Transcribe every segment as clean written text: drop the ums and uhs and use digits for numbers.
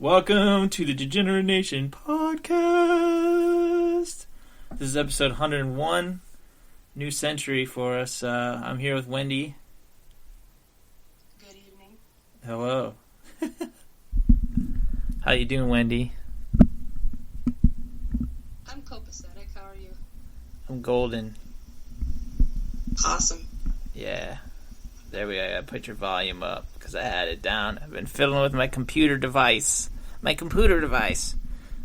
Welcome to the Degenerate Nation podcast. This is episode 101, new century for us. I'm here with Wendy. Good evening. Hello. How you doing, Wendy? I'm copacetic. How are you? I'm golden. Awesome. Yeah. There we go. I gotta put your volume up because I had it down. I've been fiddling with my computer device.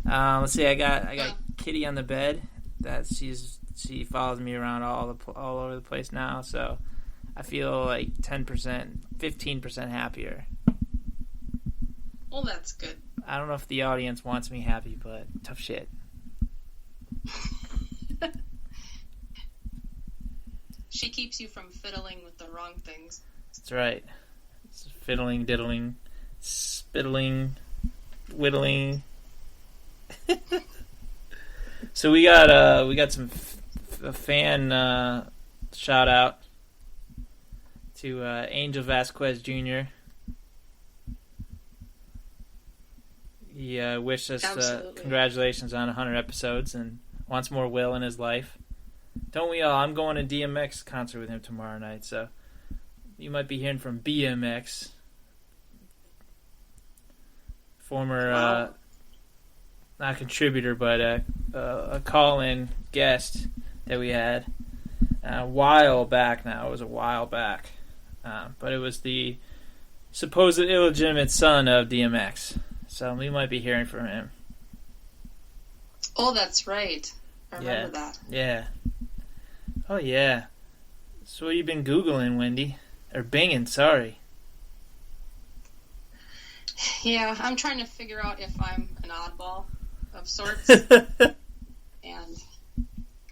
Let's see. I got Kitty on the bed. She follows me around all over the place now. So I feel like 10%, 15% happier. Well, that's good. I don't know if the audience wants me happy, but tough shit. She keeps you from fiddling with the wrong things. That's right. It's fiddling, diddling, spiddling, whittling. So we got some a fan shout out to Angel Vasquez Jr. He wished us congratulations on 100 episodes and wants more Will in his life. Don't we all? I'm going to DMX concert with him tomorrow night, so you might be hearing from BMX, former not contributor, but a call-in guest that we had a while back. Now it was a while back, but it was the supposed illegitimate son of DMX, so we might be hearing from him. Oh, that's right. I remember that. Yeah. Oh, yeah. So what have you been Googling, Wendy? Or binging, sorry. Yeah, I'm trying to figure out if I'm an oddball of sorts. and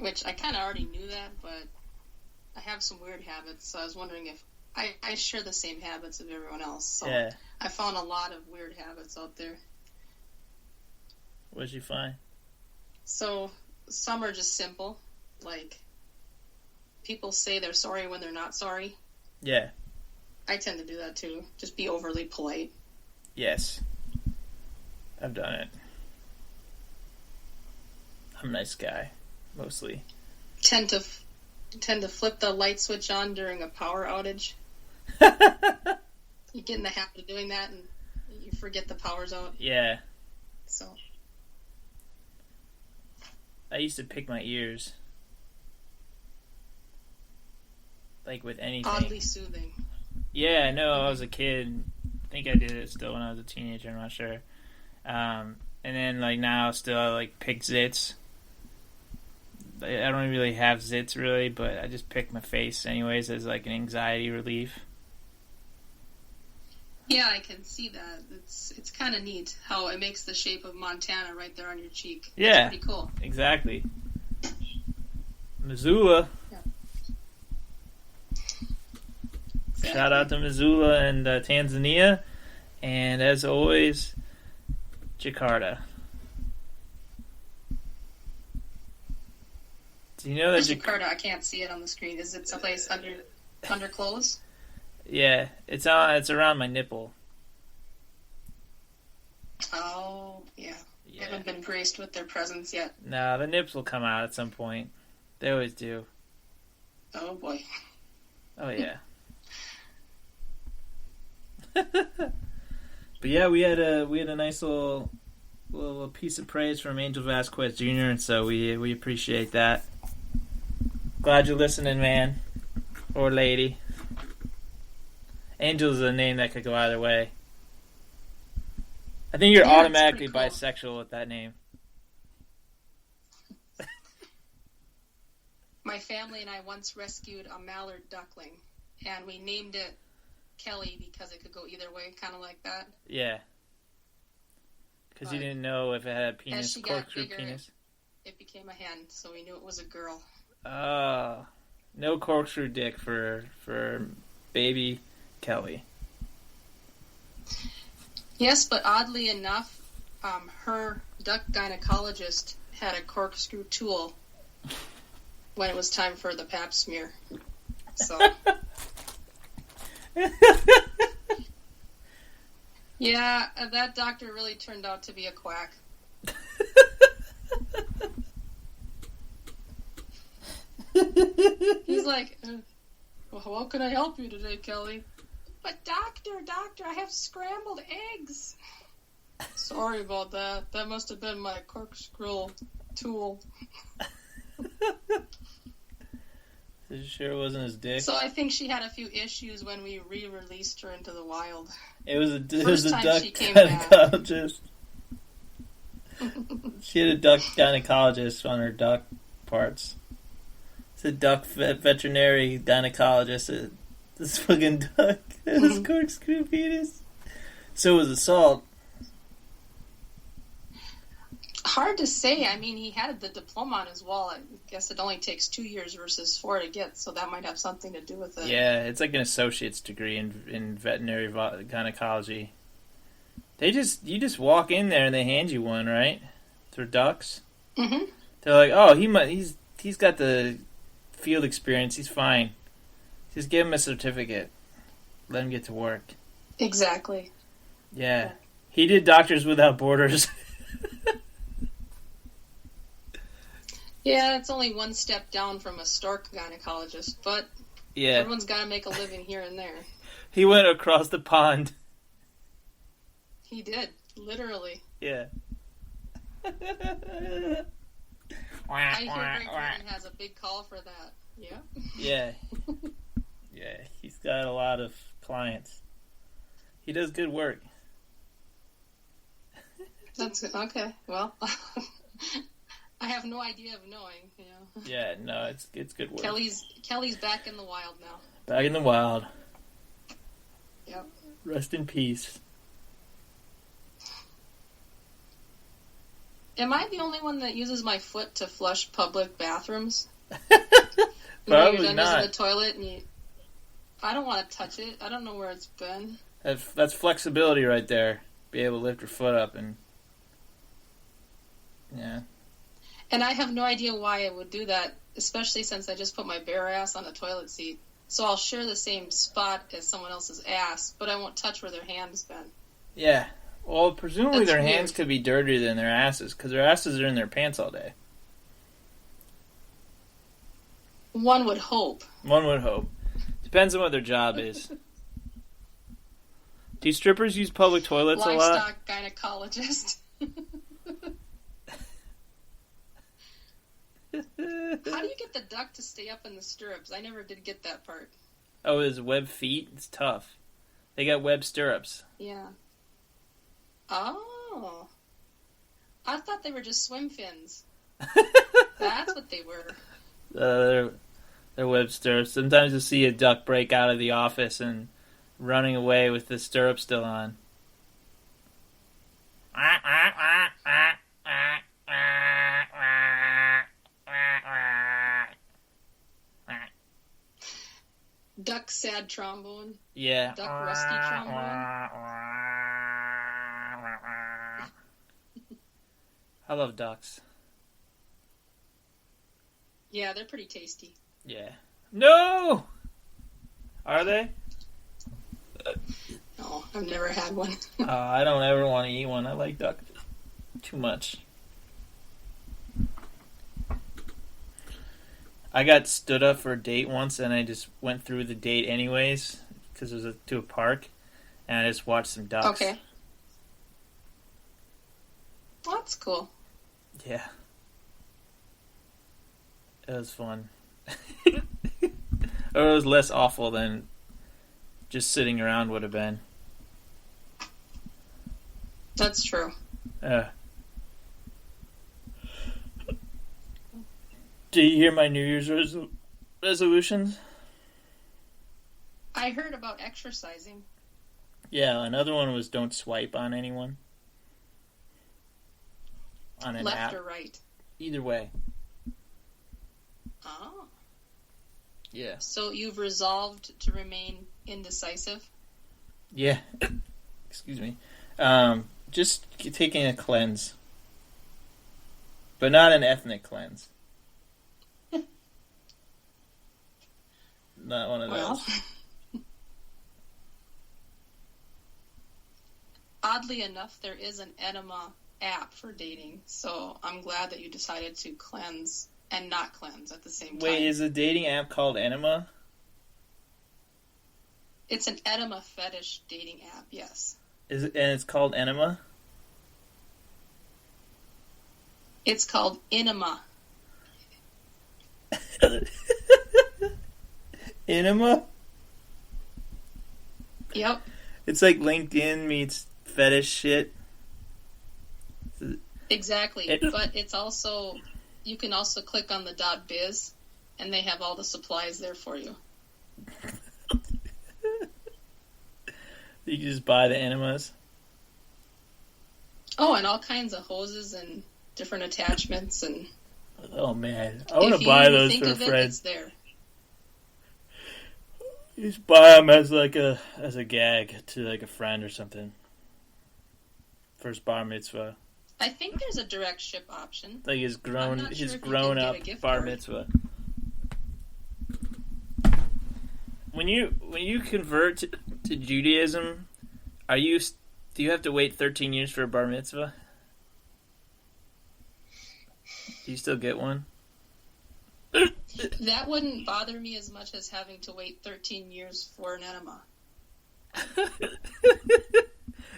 which I kind of already knew that, but I have some weird habits, so I was wondering if I share the same habits of everyone else. So yeah. I found a lot of weird habits out there. What did you find? So some are just simple, like people say they're sorry when they're not sorry. Yeah. I tend to do that too. Just be overly polite. Yes. I've done it. I'm a nice guy, mostly. Tend to flip the light switch on during a power outage. You get in the habit of doing that and you forget the power's out. Yeah. So I used to pick my ears. Like with anything. Oddly soothing. Yeah, I know. I was a kid. I think I did it still when I was a teenager. I'm not sure. And then like now, still I like pick zits. I don't really have zits really, but I just pick my face anyways as like an anxiety relief. Yeah, I can see that. It's kind of neat how it makes the shape of Montana right there on your cheek. Yeah, it's pretty cool. Exactly. Missoula. Yeah. Shout out to Missoula and Tanzania, and as always, Jakarta. Do you know that Jakarta? I can't see it on the screen. Is it someplace under clothes? Yeah, it's around my nipple. Oh, yeah. I haven't been graced with their presence yet. No, the nips will come out at some point. They always do. Oh boy. Oh yeah. But yeah, we had a nice little piece of praise from Angel Vasquez Jr., and so we appreciate that. Glad you're listening, man. Or lady. Angel's a name that could go either way. I think you're automatically cool. Bisexual with that name. My family and I once rescued a mallard duckling, and we named it Kelly because it could go either way, kind of like that. Yeah. Because you didn't know if it had a penis, corkscrew penis. It became a hen, so we knew it was a girl. Oh. No corkscrew dick for baby Kelly. Yes, but oddly enough, her duck gynecologist had a corkscrew tool when it was time for the pap smear. So Yeah, that doctor really turned out to be a quack. He's like, well, how can I help you today, Kelly? But doctor, I have scrambled eggs. Sorry about that. That must have been my corkscrew tool. You sure it wasn't his dick? So I think she had a few issues when we re-released her into the wild. It was a duck gynecologist. She had a duck gynecologist on her duck parts. It's a duck veterinary gynecologist. This fucking duck had his corkscrew penis. So was assault. Hard to say. I mean, he had the diploma on his wall. I guess it only takes 2 years versus 4 to get, so that might have something to do with it. Yeah, it's like an associate's degree in veterinary gynecology. You just walk in there and they hand you one, right? For ducks. Mm-hmm. They're like, oh, he's got the field experience. He's fine. Just give him a certificate. Let him get to work. Exactly. Yeah. He did Doctors Without Borders. Yeah, it's only one step down from a stork gynecologist, but everyone's got to make a living here and there. He went across the pond. He did, literally. Yeah. I hear Great Britain has a big call for that. Yeah. Yeah. Yeah, he's got a lot of clients. He does good work. That's okay. Well, I have no idea of knowing. You know. Yeah, no, it's good work. Kelly's back in the wild now. Back in the wild. Yep. Rest in peace. Am I the only one that uses my foot to flush public bathrooms? Probably you're not. using the toilet and I don't want to touch it. I don't know where it's been. That's flexibility right there. Be able to lift your foot up and... Yeah. And I have no idea why I would do that, especially since I just put my bare ass on the toilet seat. So I'll share the same spot as someone else's ass, but I won't touch where their hand's been. Yeah. Well, presumably That's their weird. hands could be dirtier than their asses, because their asses are in their pants all day. One would hope. One would hope. Depends on what their job is. Do strippers use public toilets a lot? Livestock gynecologist. How do you get the duck to stay up in the stirrups? I never did get that part. Oh, his web feet? It's tough. They got web stirrups. Yeah. Oh. I thought they were just swim fins. That's what they were. They're web stirrups. Sometimes you'll see a duck break out of the office and running away with the stirrup still on. Duck sad trombone. Yeah. Duck rusty trombone. I love ducks. Yeah, they're pretty tasty. Yeah. No! Are they? No, I've never had one. I don't ever want to eat one. I like duck too much. I got stood up for a date once, and I just went through the date anyways, because it was to a park, and I just watched some ducks. Okay. Well, that's cool. Yeah. It was fun. Or it was less awful than just sitting around would have been. That's true. Do you hear my New Year's resolutions? I heard about exercising. Yeah, another one was don't swipe on anyone. On an Left app. or right? Either way. Oh. Yeah. So you've resolved to remain indecisive? Yeah. Excuse me. Just taking a cleanse. But not an ethnic cleanse. Not one of those. oddly enough, there is an enema app for dating, so I'm glad that you decided to cleanse and not cleanse at the same time. Wait, is a dating app called Enema? It's an enema fetish dating app, yes. And it's called Enema? It's called Enema. Enema? Yep. It's like LinkedIn meets fetish shit. Exactly. But it's also, you can also click on the .biz, and they have all the supplies there for you. You can just buy the enemas. Oh, and all kinds of hoses and different attachments and. Oh man, I want to buy those for a friend. It's there. You just buy them as a gag to like a friend or something. First bar mitzvah. I think there's a direct ship option. Like his grown up bar mitzvah. When you convert to Judaism, do you have to wait 13 years for a bar mitzvah? Do you still get one? That wouldn't bother me as much as having to wait 13 years for an enema.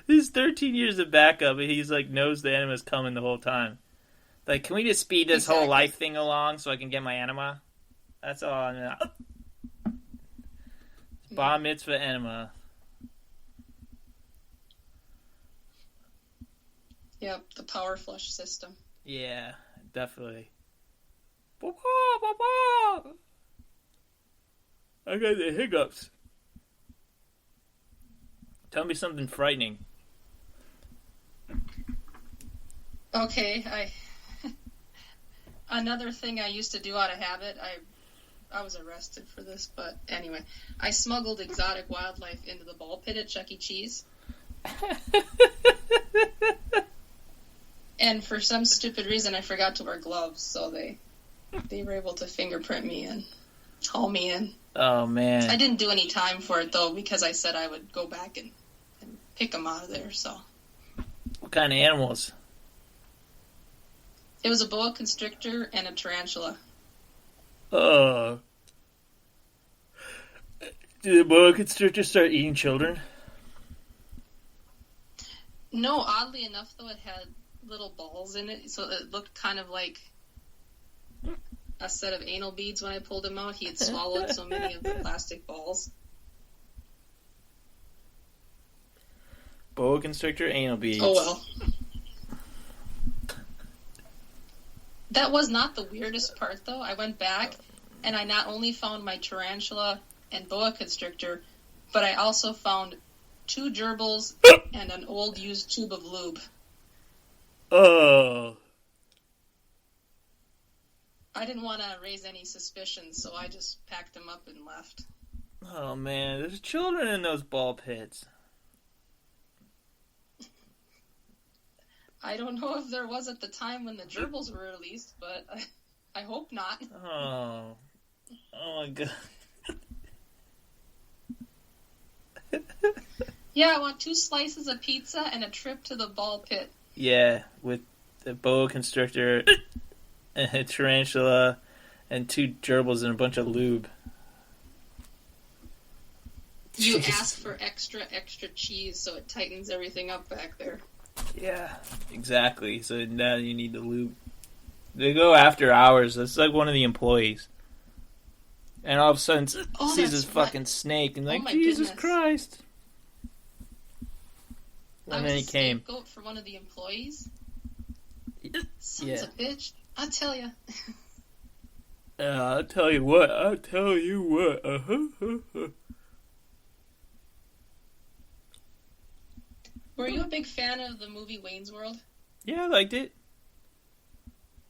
This is 13 years of backup, and he's like knows the enema's coming the whole time. Like, can we just speed this whole life thing along so I can get my enema? That's all I know. Bar mitzvah enema. Yep, the power flush system. Yeah, definitely. I got the hiccups. Tell me something frightening. Okay, another thing I used to do out of habit, I was arrested for this, but anyway, I smuggled exotic wildlife into the ball pit at Chuck E. Cheese. And for some stupid reason, I forgot to wear gloves, so they were able to fingerprint me and haul me in. Oh, man. I didn't do any time for it, though, because I said I would go back and pick them out of there, so. What kind of animals? It was a boa constrictor and a tarantula. Did the boa constrictor start eating children? No, oddly enough, though, it had little balls in it, so it looked kind of like a set of anal beads when I pulled him out. He had swallowed so many of the plastic balls. Boa constrictor, anal beads. Oh, well. That was not the weirdest part, though. I went back, and I not only found my tarantula and boa constrictor, but I also found 2 gerbils and an old used tube of lube. Oh. I didn't want to raise any suspicions, so I just packed them up and left. Oh, man. There's children in those ball pits. I don't know if there was at the time when the gerbils were released, but I hope not. Oh. Oh, my God. Yeah, I want 2 slices of pizza and a trip to the ball pit. Yeah, with the boa constrictor, a tarantula, and 2 gerbils and a bunch of lube. You ask for extra cheese so it tightens everything up back there. Yeah, exactly. So now you need the lube. They go after hours. It's like one of the employees. And all of a sudden sees this fucking snake and like, Jesus Christ. And then he came. Scapegoat for one of the employees? Sons of a bitch. I'll tell you. I'll tell you what. Were you a big fan of the movie Wayne's World? Yeah, I liked it.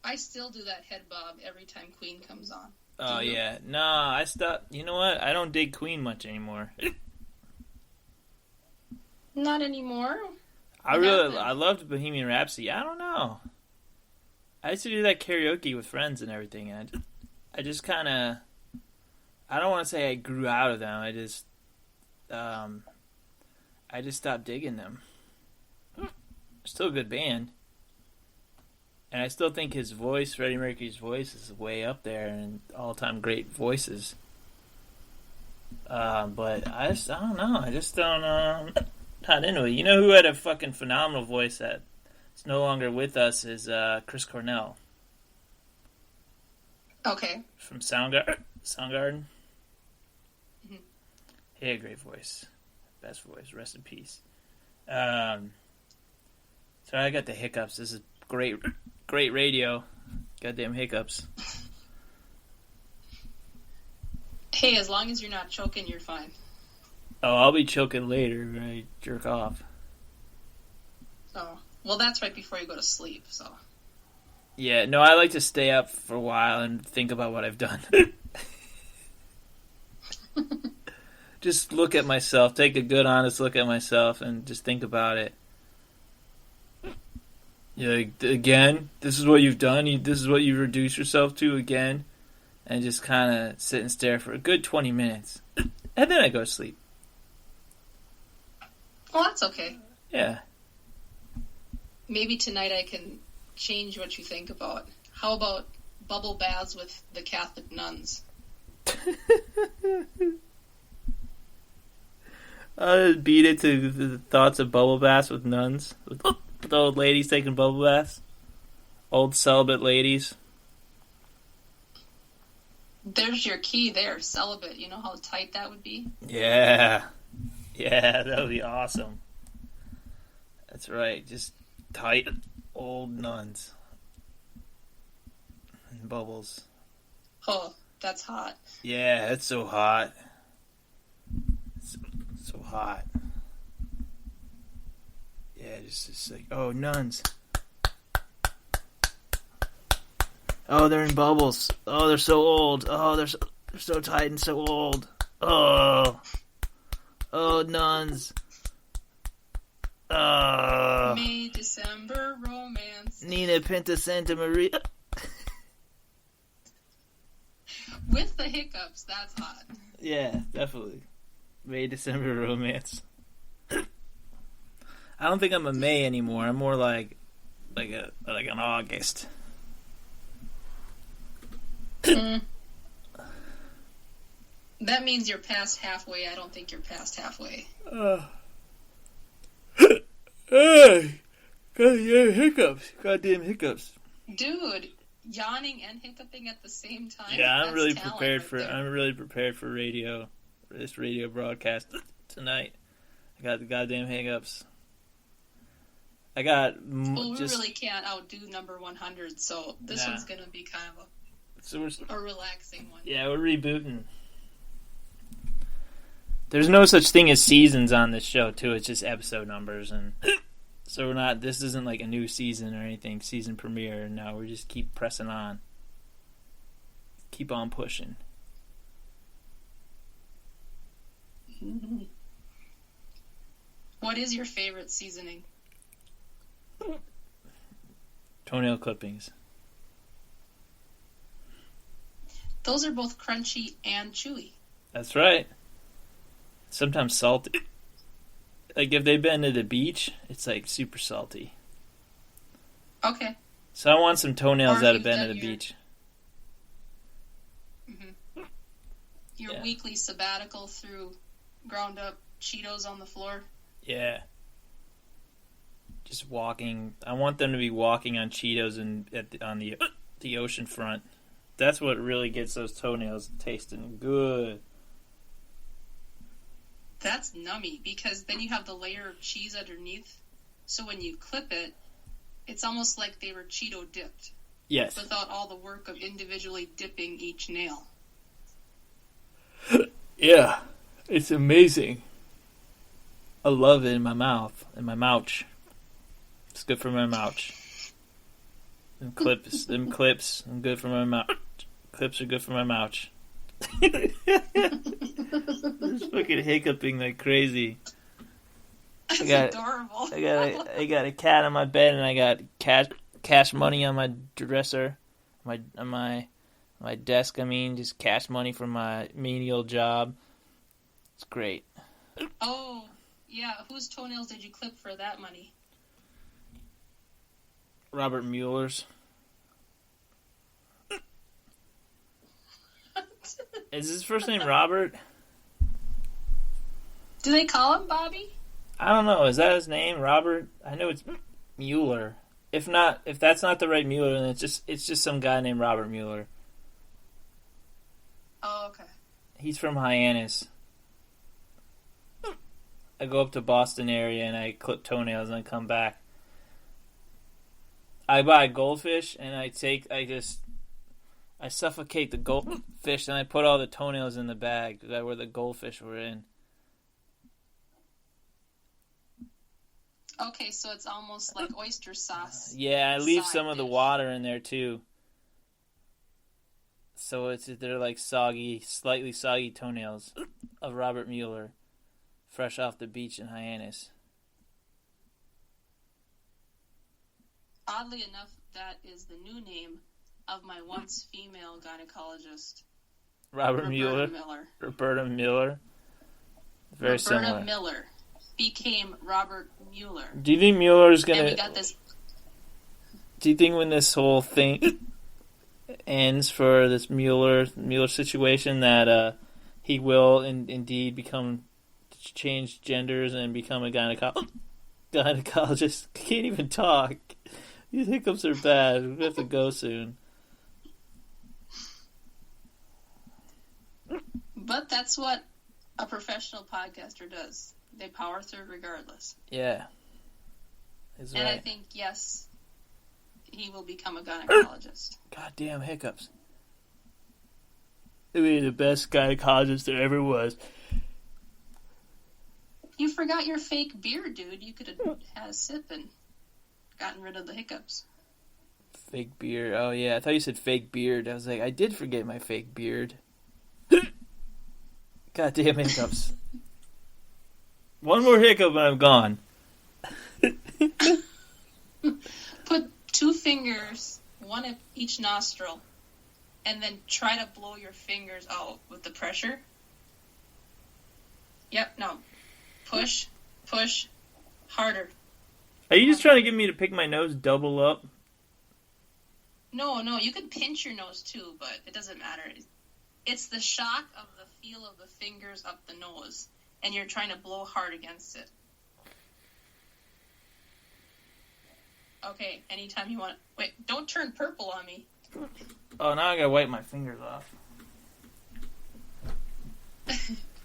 I still do that head bob every time Queen comes on. Oh, yeah. Nah, I stopped. You know what? I don't dig Queen much anymore. Not anymore. I loved Bohemian Rhapsody. I don't know. I used to do that karaoke with friends and everything, and I just kind of, I don't want to say I grew out of them. I just stopped digging them. Still a good band. And I still think his voice, Freddie Mercury's voice, is way up there and all-time great voices. But I don't know. I just don't, not into it. You know who had a fucking phenomenal voice that is no longer with us is Chris Cornell. Okay. From Soundgarden. Mm-hmm. He had a great voice. Best voice. Rest in peace. Sorry, I got the hiccups. This is great radio. Goddamn hiccups. Hey, as long as you're not choking, you're fine. Oh, I'll be choking later when I jerk off. Oh, well, that's right before you go to sleep, so. Yeah, no, I like to stay up for a while and think about what I've done. Just look at myself, take a good, honest look at myself, and just think about it. You're like, again? This is what you've done? This is what you've reduced yourself to again? And just kind of sit and stare for a good 20 minutes. And then I go to sleep. Well, that's okay. Yeah. Maybe tonight I can change what you think about. How about bubble baths with the Catholic nuns? Beat it to the thoughts of bubble baths with nuns. With old ladies taking bubble baths. Old celibate ladies. There's your key there, celibate. You know how tight that would be? Yeah. Yeah, that would be awesome. That's right. Just tight old nuns. And bubbles. Oh, that's hot. Yeah, it's so hot. It's so hot. Yeah, just like, oh, nuns. Oh, they're in bubbles. Oh, they're so old. Oh, they're so tight and so old. Oh, nuns. May, December, romance. Nina Pinta Santa Maria. With the hiccups, that's hot. Yeah, definitely. May, December, romance. I don't think I'm a May anymore. I'm more like an August. That means you're past halfway. I don't think you're past halfway. Hey, goddamn hiccups. Dude, yawning and hiccuping at the same time. Yeah, I'm really prepared for radio, for this radio broadcast tonight. I got the goddamn hiccups. I got we really can't outdo number 100, so this one's gonna be kind of a relaxing one. Yeah, we're rebooting. There's no such thing as seasons on this show, too. It's just episode numbers, and so we're not. This isn't like a new season or anything. Season premiere. No, we just keep pressing on. Keep on pushing. Mm-hmm. What is your favorite seasoning? Toenail clippings. Those are both crunchy and chewy. That's right. Sometimes salty. Like if they've been to the beach, it's like super salty. Okay. So I want some toenails that have been to the beach. Mm-hmm. Your weekly sabbatical through ground up Cheetos on the floor. Yeah. Just walking. I want them to be walking on Cheetos on the ocean front. That's what really gets those toenails tasting good. That's nummy, because then you have the layer of cheese underneath. So when you clip it, it's almost like they were Cheeto dipped. Yes. Without all the work of individually dipping each nail. Yeah. It's amazing. I love it in my mouth. In my mouch. It's good for my mouch. Them clips. I'm good for my mouth. Clips are good for my mouch. Just fucking hiccuping like crazy. That's adorable. I got a cat on my bed, and I got cash money on my dresser, on my desk. I mean, just cash money from my menial job. It's great. Oh, yeah. Whose toenails did you clip for that money? Robert Mueller's. Is his first name Robert? Do they call him Bobby? I don't know. Is that his name, Robert? I know it's Mueller. If that's not the right Mueller, then it's just some guy named Robert Mueller. Oh, okay. He's from Hyannis. I go up to Boston area and I clip toenails and I come back. I buy goldfish and I suffocate the goldfish and I put all the toenails in the bag where the goldfish were in. Okay, so it's almost like oyster sauce. Yeah, I leave some of the water in there too. So they're like slightly soggy toenails of Robert Mueller, fresh off the beach in Hyannis. Oddly enough, that is the new name of my once female gynecologist. Roberta Mueller. Roberta Miller. Very similar. Roberta Miller became Robert Mueller. Do you think Mueller's gonna? And we got this. Do you think when this whole thing ends for this Mueller situation that he will indeed change genders and become a gynecologist? I can't even talk. These hiccups are bad. We have to go soon. But that's what a professional podcaster does. They power through regardless. Yeah. And right. I think, yes, he will become a gynecologist. Goddamn hiccups. He'll be the best gynecologist there ever was. You forgot your fake beard, dude. You could have had a sip and gotten rid of the hiccups. Fake beard. Oh, yeah. I thought you said fake beard. I was like, I did forget my fake beard. Goddamn hiccups. One more hiccup and I'm gone. Put 2 fingers, one at each nostril, and then try to blow your fingers out with the pressure. Yep, no. Push, harder. Are you just trying to get me to pick my nose double up? No, you can pinch your nose too, but it doesn't matter. It's the shock of the feel of the fingers up the nose, and you're trying to blow hard against it. Okay, anytime you want. Wait, don't turn purple on me. Oh, now I gotta wipe my fingers off.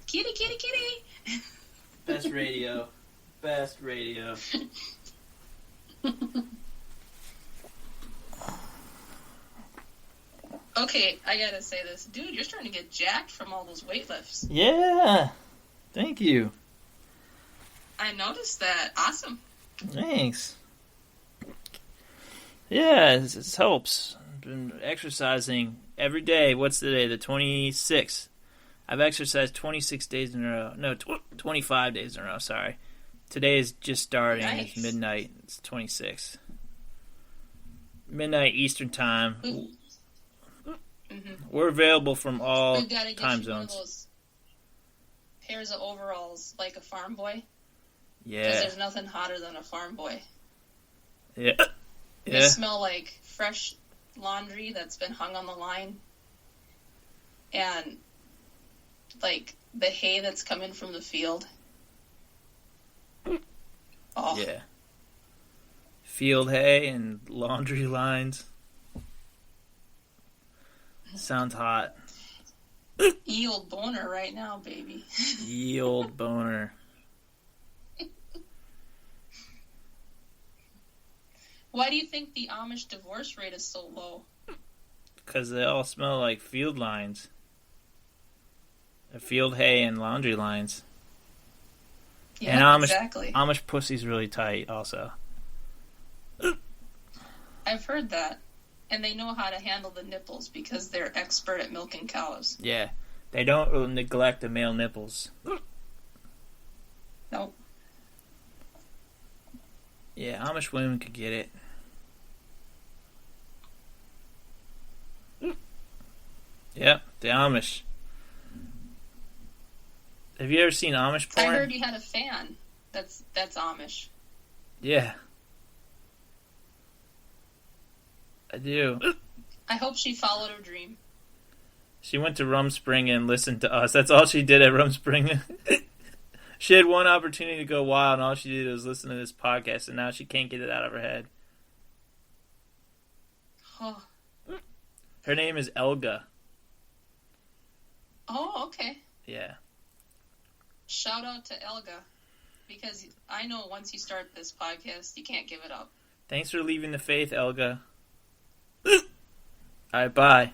Kitty. Best radio. Okay, I gotta say this. Dude, you're starting to get jacked from all those weight lifts. Yeah. Thank you. I noticed that. Awesome. Thanks. Yeah, it helps. I've been exercising every day. What's the day? The 26th. I've exercised 26 days in a row. No, 25 days in a row, sorry. Today is just starting. Nice. It's midnight. It's 26. Midnight Eastern time. Mm-hmm. We're available from all We've got to get time you zones. One of those pairs of overalls like a farm boy. Yeah. Because there's nothing hotter than a farm boy. Yeah. They smell like fresh laundry that's been hung on the line. And like the hay that's coming from the field. Oh. Yeah. Field hay and laundry lines. Sounds hot. Ye old boner right now, baby. Ye old boner. Why do you think the Amish divorce rate is so low? Because they all smell like field lines. Field hay and laundry lines. Yeah, and exactly. Amish pussy's really tight also. I've heard that. And they know how to handle the nipples because they're expert at milking cows. Yeah. They don't neglect the male nipples. Nope. Yeah, Amish women could get it. Yep, the Amish. Have you ever seen Amish porn? I heard you had a fan. That's Amish. Yeah. I do. I hope she followed her dream. She went to Rumspringa and listened to us. That's all she did at Rumspringa. She had one opportunity to go wild, and all she did was listen to this podcast, and now she can't get it out of her head. Huh. Her name is Elga. Oh, okay. Yeah. Shout out to Elga. Because I know once you start this podcast, you can't give it up. Thanks for leaving the faith, Elga. Alright, bye.